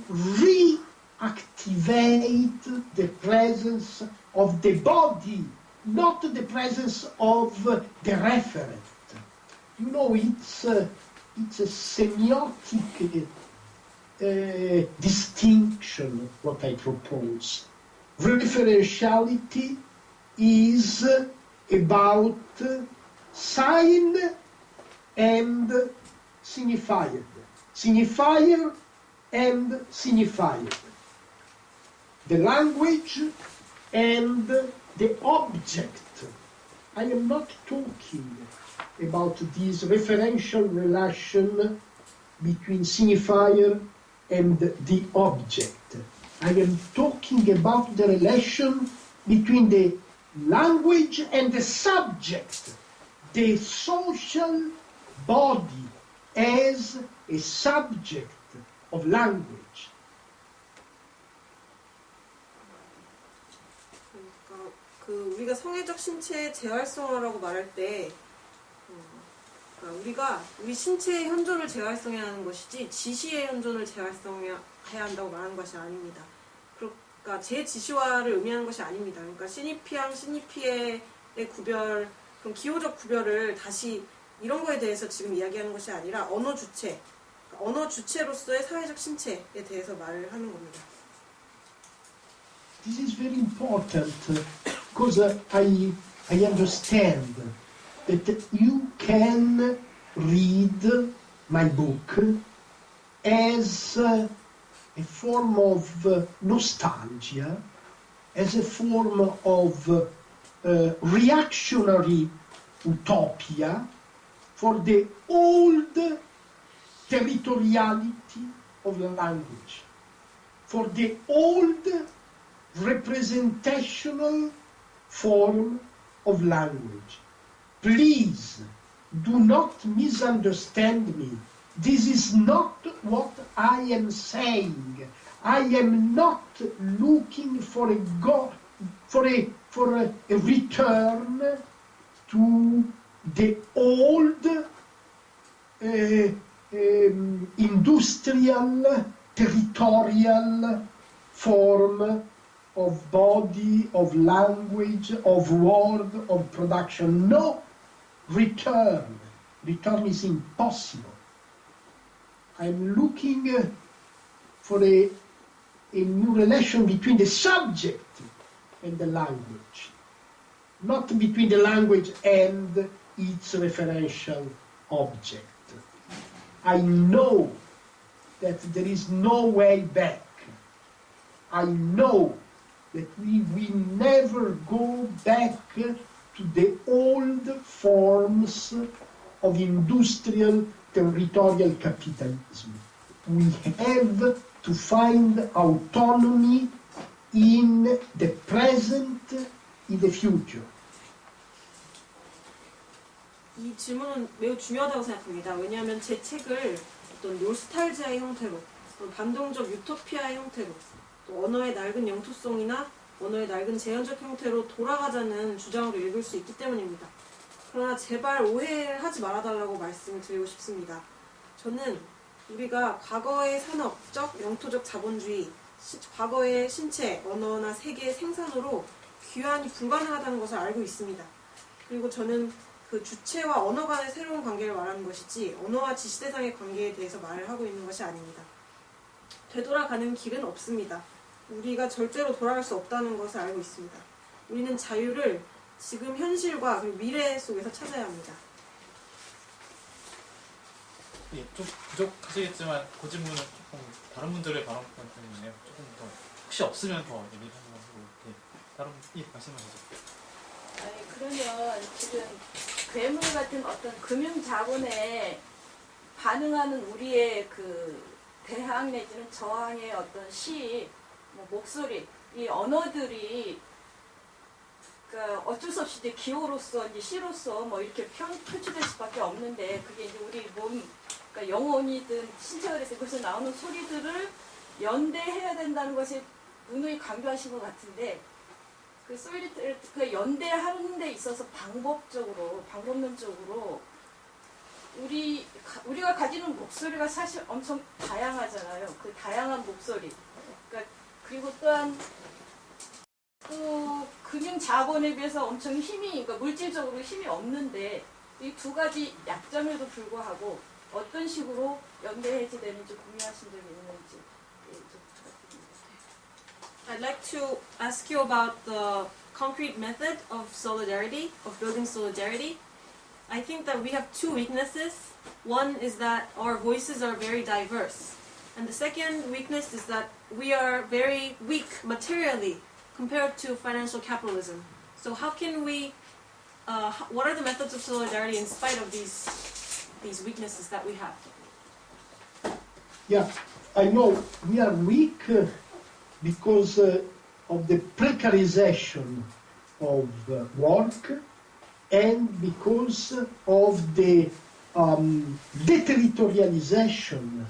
reactivate the presence of the body, not the presence of the referent. You know, it's a semiotic distinction, what I propose. Referentiality is about sign and signified, signifier and signified, the language and the object. I am not talking about this referential relation between signifier and the object. I am talking about the relation between the language and the subject, the social body as a subject of language. 그러니까 우리가 성애적 신체의 재활성화라고 말할 때 우리 신체의 현존을 재활성해야 하는 것이지 지시의 현존을 재활성해야 한다고 말하는 것이 아닙니다. 그러니까 재지시화를 의미하는 것이 아닙니다. 그러니까 시니피앙, 시니피에의 구별, 그런 기호적 구별을 다시 이런 거에 대해서 지금 이야기하는 것이 아니라 언어 주체, 그러니까 언어 주체로서의 사회적 신체에 대해서 말을 하는 겁니다. This is very important because I understand that you can read my book as a form of nostalgia, as a form of reactionary utopia for the old territoriality of the language, for the old representational form of language. Please do not misunderstand me. This is not what I am saying. I am not looking for a return to the old industrial, territorial form of body, of language, of word, of production. No return. Return is impossible. I'm looking for a new relation between the subject and the language, not between the language and its referential object. I know that there is no way back. I know that we will never go back to the old forms of industrial territorial capitalism. We have to find autonomy in the present, in the future. 이 질문은 매우 중요하다고 생각합니다. 왜냐하면 제 책을 어떤 노스탈지아의 형태로, 또 반동적 유토피아의 형태로, 또 언어의 낡은 영토성이나 언어의 낡은 재현적 형태로 돌아가자는 주장으로 읽을 수 있기 때문입니다. 그러나 제발 오해를 하지 말아달라고 말씀을 드리고 싶습니다. 저는 우리가 과거의 산업적, 영토적 자본주의, 과거의 신체, 언어나 세계의 생산으로 귀환이 불가능하다는 것을 알고 있습니다. 그리고 저는 그 주체와 언어 간의 새로운 관계를 말하는 것이지 언어와 지시대상의 관계에 대해서 말을 하고 있는 것이 아닙니다. 되돌아가는 길은 없습니다. 우리가 절대로 돌아갈 수 없다는 것을 알고 있습니다. 우리는 자유를 지금 현실과 그리고 미래 속에서 찾아야 합니다. 예, 좀 부족하시겠지만 그 질문은 조금 다른 분들의 발언권 때문에 조금 더 혹시 없으면 더 얘기를 하는 거고 다른 분 말씀하시죠. 아니 그러면 지금 괴물 같은 어떤 금융 자본에 반응하는 우리의 그 대항 내지는 저항의 어떤 시, 뭐 목소리, 이 언어들이 그러니까 어쩔 수 없이 이제 기호로서 이제 시로서 뭐 이렇게 표출될 수밖에 없는데 그게 이제 우리 몸, 그러니까 영혼이든 신체가 돼서 그것에서 나오는 소리들을 연대해야 된다는 것이 누누이 강조하신 것 같은데. 그 소리를 그 연대하는 데 있어서 방법론적으로 우리가 가지는 목소리가 사실 엄청 다양하잖아요. 그 다양한 목소리. 그러니까 그리고 또한 또 금융 자본에 비해서 엄청 그러니까 물질적으로 힘이 없는데 이 두 가지 약점에도 불구하고 어떤 식으로 연대 해제되는지 고민하신 적이 있는지. I'd like to ask you about the concrete method of solidarity, of building solidarity. I think that we have two weaknesses. One is that our voices are very diverse. And the second weakness is that we are very weak materially compared to financial capitalism. So how can we, what are the methods of solidarity in spite of these weaknesses that we have? Yeah, I know we are weak because of the precarization of work and because of the deterritorialization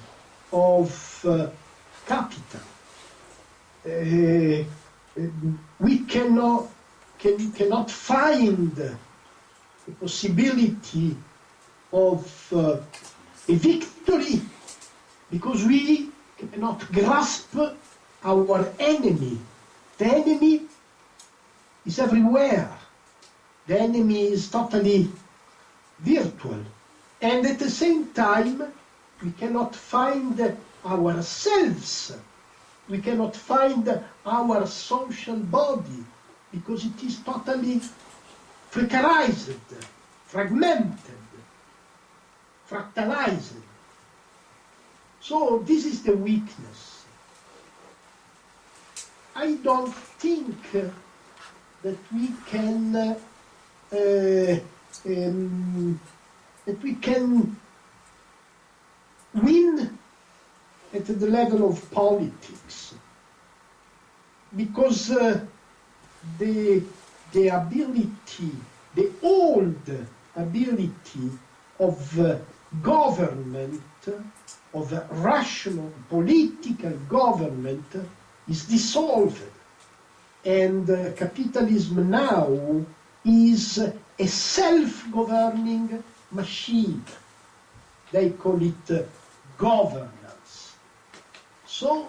of capital. We cannot find the possibility of a victory because we cannot grasp our enemy. The enemy is everywhere. The enemy is totally virtual. And at the same time, we cannot find ourselves. We cannot find our social body because it is totally precarized, fragmented, fractalized. So this is the weakness. I don't think that we can win at the level of politics because the ability, the old ability of government, of rational political government is dissolved, and capitalism now is a self-governing machine. they call it governance. So,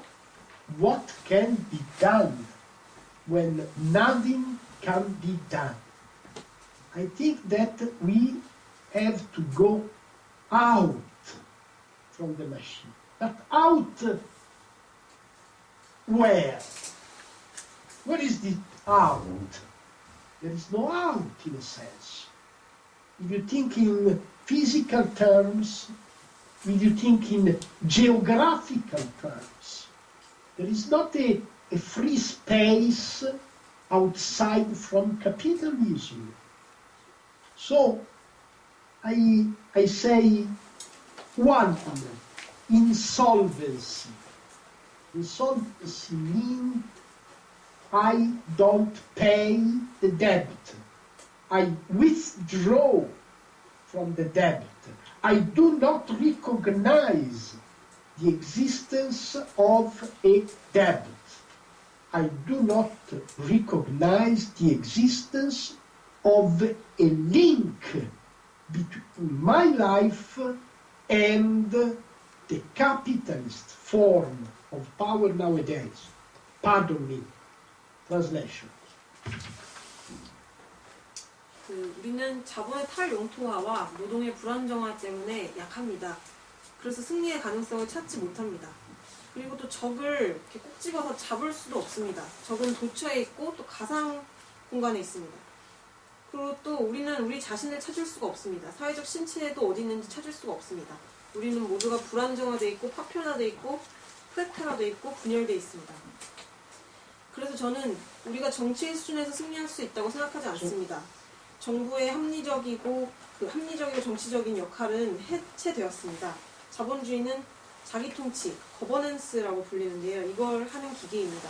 what can be done when nothing can be done? I think that we have to go out from the machine. But out where? Where is the out? There is no out in a sense. If you think in physical terms, if you think in geographical terms, there is not a free space outside from capitalism. So, I say one, insolvency. Insolvency means I don't pay the debt. I withdraw from the debt. I do not recognize the existence of a debt. I do not recognize the existence of a link between my life and the capitalist form of power nowadays. Pardon me. Translation. 우리는 자본의 탈용토화와 노동의 불안정화 때문에 약합니다. 그래서 승리의 가능성을 찾지 못합니다. 그리고 또 적을 이렇게 꼭 집어서 잡을 수도 없습니다. 적은 도처에 있고 또 가상 공간에 있습니다. 그리고 또 우리는 우리 자신을 찾을 수가 없습니다. 사회적 신체에도 어디 있는지 찾을 수가 없습니다. 우리는 모두가 불안정화되어 있고 파편화되어 있고 프랙탈화되어 있고 분열되어 있습니다. 그래서 저는 우리가 정치의 수준에서 승리할 수 있다고 생각하지 않습니다. 정부의 합리적이고 정치적인 역할은 해체되었습니다. 자본주의는 자기통치, 거버넌스라고 불리는데요. 이걸 하는 기계입니다.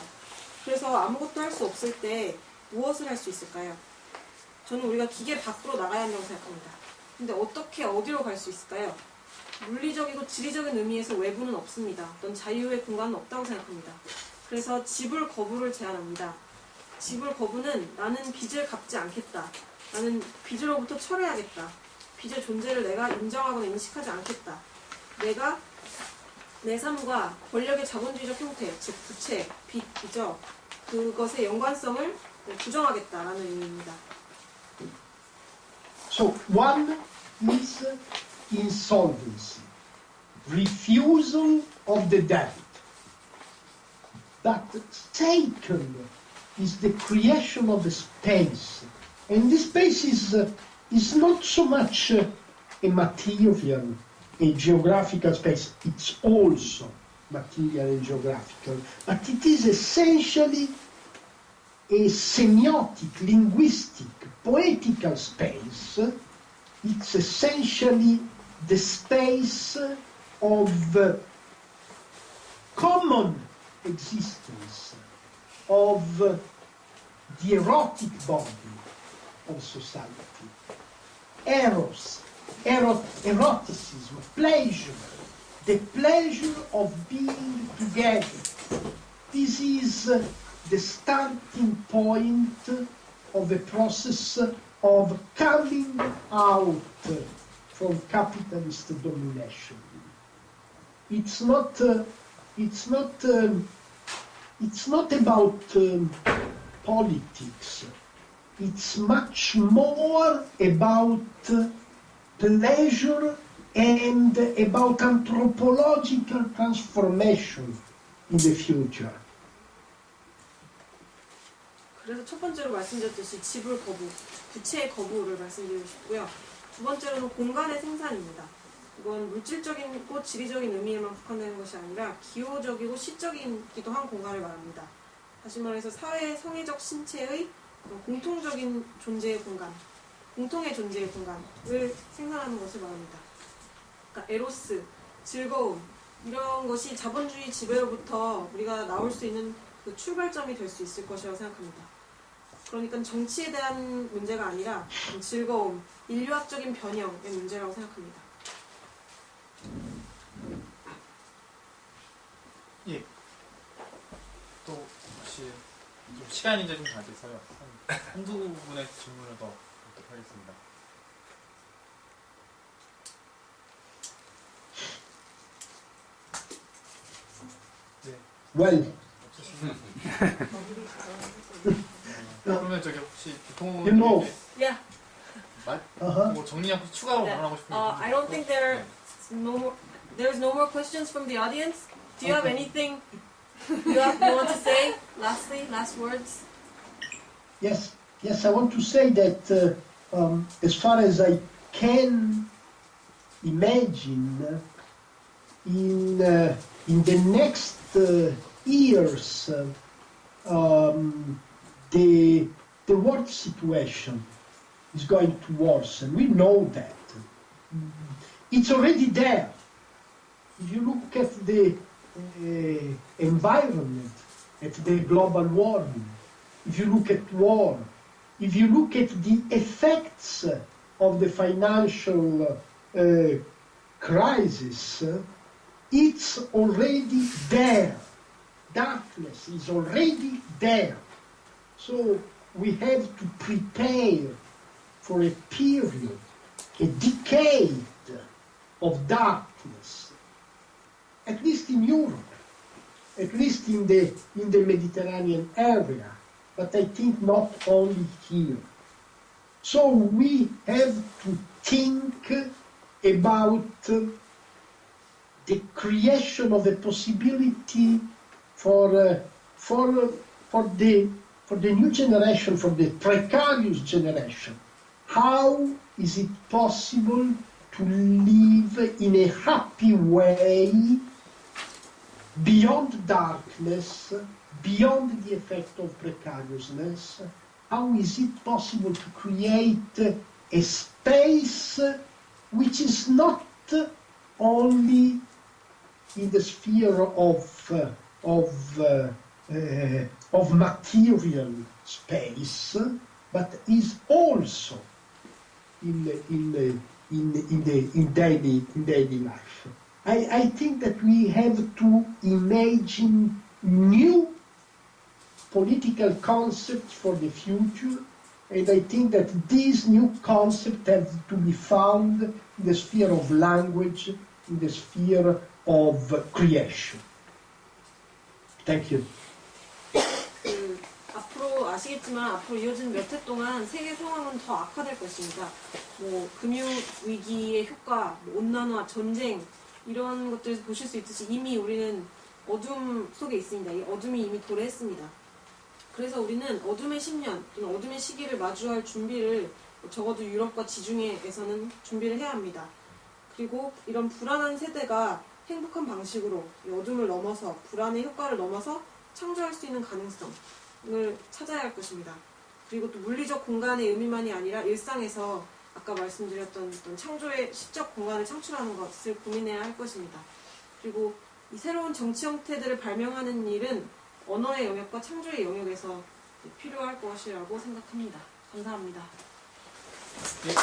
그래서 아무것도 할 수 없을 때 무엇을 할 수 있을까요? 저는 우리가 기계 밖으로 나가야 한다고 생각합니다. 근데 어떻게 어디로 갈 수 있을까요? 물리적이고 지리적인 의미에서 외부는 없습니다. 어떤 자유의 공간은 없다고 생각합니다. 그래서 지불 거부를 제안합니다. 지불 거부는 나는 빚을 갚지 않겠다. 나는 빚으로부터 철회하겠다. 빚의 존재를 내가 인정하거나 인식하지 않겠다. 내가 내 삶과 권력의 자본주의적 형태, 즉 부채, 빚이죠. 그것의 연관성을 부정하겠다라는 의미입니다. So one is insolvency, refusal of the debt. But second is the creation of a space. And this space is not so much a material, a geographical space. It's also material and geographical. But it is essentially a semiotic, linguistic, poetical space. It's essentially the space of common existence, of the erotic body of society. Eros, eroticism, pleasure, the pleasure of being together. This is the starting point of a process of coming out from capitalist domination. It's not about politics. It's much more about pleasure and about anthropological transformation in the future. 그래서 첫 번째로 말씀드렸듯이 지불 거부, 부채의 거부를 말씀드리고 싶고요. 두 번째로는 공간의 생산입니다. 이건 물질적이고 지리적인 의미에만 국한되는 것이 아니라 기호적이고 시적이기도 한 공간을 말합니다. 다시 말해서 사회의 성애적 신체의 공통적인 존재의 공간, 공통의 존재의 공간을 생산하는 것을 말합니다. 그러니까 에로스, 즐거움 이런 것이 자본주의 지배로부터 우리가 나올 수 있는 그 출발점이 될 수 있을 것이라고 생각합니다. 그러니까 정치에 대한 문제가 아니라 즐거움, 인류학적인 변형의 문제라고 생각합니다. 예. 또 혹시 좀 시간이 이제 좀 다 돼서요. 한두 분의 질문을 더 하겠습니다. Well, 그러면 저기 혹시 you know, Yeah. 뭐 정리하고 추가로 말하고 싶은 게 I don't think there's no more questions from the audience. Do you have anything you want to say? Lastly, last words. yes, I want to say that as far as I can imagine, in the next years, the world situation is going to worsen. We know that. It's already there. If you look at the environment, at the global warming, if you look at war, if you look at the effects of the financial crisis, it's already there. Darkness is already there. So we have to prepare for a period, a decade of darkness, at least in Europe, at least in the Mediterranean area, but I think not only here. So we have to think about the creation of a possibility for the new generation, for the precarious generation. How is it possible to live in a happy way beyond darkness, beyond the effect of precariousness? How is it possible to create a space which is not only in the sphere of material space, but is also in daily life? I think that we have to imagine new political concepts for the future, and I think that these new concepts have to be found in the sphere of language, in the sphere of creation. Thank you. 앞으로 아시겠지만 앞으로 이어지는 몇 해 동안 세계 상황은 더 악화될 것입니다. 뭐 금융 위기의 효과, 뭐 온난화, 전쟁 이런 것들을 보실 수 있듯이 이미 우리는 어둠 속에 있습니다. 이 어둠이 이미 도래했습니다. 그래서 우리는 어둠의 10년 또는 어둠의 시기를 마주할 준비를 적어도 유럽과 지중해에서는 준비를 해야 합니다. 그리고 이런 불안한 세대가 행복한 방식으로 이 어둠을 넘어서 불안의 효과를 넘어서 창조할 수 있는 가능성을 찾아야 할 것입니다. 그리고 또 물리적 공간의 의미만이 아니라 일상에서 아까 말씀드렸던 어떤 창조의 시적 공간을 창출하는 것을 고민해야 할 것입니다. 그리고 이 새로운 정치 형태들을 발명하는 일은 언어의 영역과 창조의 영역에서 필요할 것이라고 생각합니다. 감사합니다. 네,